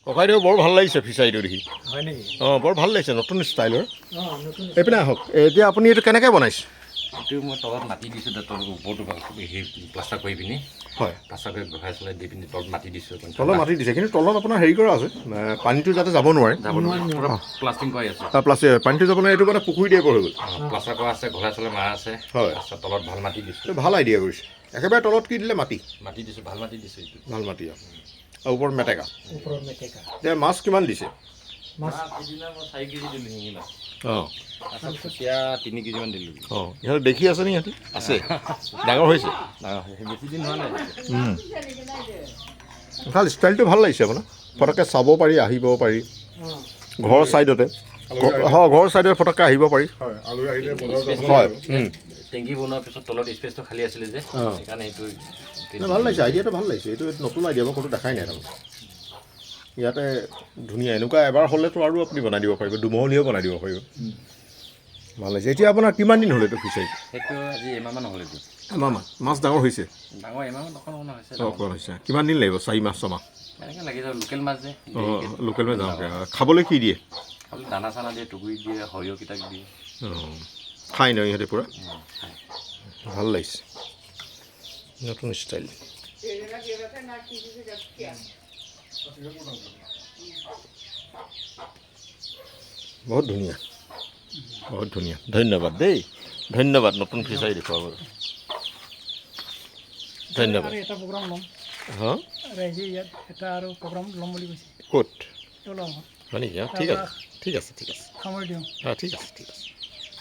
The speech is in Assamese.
ককাইদেউ বৰ ভাল লাগিছে ফিচাৰীটো দেখি। হয় নেকি? অঁ বৰ ভাল লাগিছে, নতুন ষ্টাইলৰ। নতুন এইপিনে আহক, এতিয়া আপুনি এইটো কেনেকৈ বনাইছে? এইটো মই তলত মাটি দিছোঁ, তলত ওপৰটো সেই প্লাষ্টাৰ কৰি পিনি হয়, প্লাষ্টাৰ কৰি বহাই চলাই দি পিনি তলত মাটি দিছোঁ। তলত মাটি দিছে, কিন্তু তলত আপোনাৰ হেৰি কৰা আছে, পানীটো যাতে যাব নোৱাৰে। যাব নোৱাৰে, পূৰা প্লাষ্টিং কৰি আছে। প্লাষ্টিক পানীটো যাব নোৱাৰে, এইটো মানে পুখুৰী টাইপৰ হৈ গ'ল। প্লাষ্টাৰ কৰা আছে, ঘূৰাই চলাই মাৰা আছে। হয়, তাৰপিছত তলত ভাল মাটি দিছোঁ। এইটো ভাল আইডিয়া কৰিছে। একেবাৰে তলত কি দিলে? মাটি দিছোঁ, ভাল মাটি দিছোঁ এইটো। ভাল মাটি আৰু ওপৰত মেটেকা। ওপৰত মেটেকা। এতিয়া মাছ কিমান দিছে? মাছ সিদিনা মই 4 কেজি দিলোঁ শিঙি মাছ। অঁ তাৰপিছত কুচিয়া 3 কেজিমান দিলোঁ। অঁ, ইহঁতে দেখি আছে নি? সিহঁতি আছে, ডাঙৰ হৈছে। বেছি দিন হোৱা নাই। ভাল, ষ্টাইলটো ভাল লাগিছে আপোনাৰ। ফটককৈ চাব পাৰি, আহিব পাৰি। ঘৰৰ ছাইডতে, হয়, ঘৰৰ ছাইডতে ফটককৈ আহিব পাৰি। হয়, টেংকি বনোৱাৰ পিছত তলত স্পেচটো খালী আছিলে যে, সেইকাৰণে সেইটো ভাল লাগিছে, আইডিয়াটো ভাল লাগিছে। এইটো নতুন আইডিয়া, মই ক'তো দেখাই নাই তাৰমানে। ইয়াতে ধুনীয়া, এনেকুৱা এবাৰ হ'লেতো আৰু আপুনি বনাই দিব পাৰিব, দুমহলীয়াও বনাই দিব পাৰিব। ভাল লাগিছে। এতিয়া আপোনাৰ কিমান দিন হ'ল এইটো ফিচাৰী? সেইটো আজি এমাহমান হ'ল এইটো। এমাহমান। মাছ ডাঙৰ হৈছে? ডাঙৰ এমাহমান অকণ হৈছে। অকণ হৈছে। কিমান দিন লাগিব? 4 মাহ 6 মাহ? এনেকৈ লাগি যাব, লোকেল মাছ যে। অঁ, লোকেল মাছ ডাঙৰকৈ। খাবলৈ কি দিয়ে? খালি দানা চানা দিয়ে, টুকুৰি দিয়ে, সৰিয়হ কিটাক দিয়ে। অঁ, খাই ন ইহঁতে পূৰা? ভাল লাগিছে, নতুন ষ্টাইল। বহুত ধুনীয়া, বহুত ধুনীয়া। ধন্যবাদ দেই, ধন্যবাদ নতুন ফিচাৰী দেখুৱাবলৈ। ধন্যবাদ। এটা প্ৰগ্ৰাম ল'ম। হা, ৰাইজে ইয়াত এটা আৰু প্ৰগ্ৰাম ল'ম বুলি কৈছে। ক'ত? ল'ম। হয় নেকি? ঠিক আছে, ঠিক আছে, ঠিক আছে। সামৰি দিওঁ। ঠিক আছে, ঠিক আছে।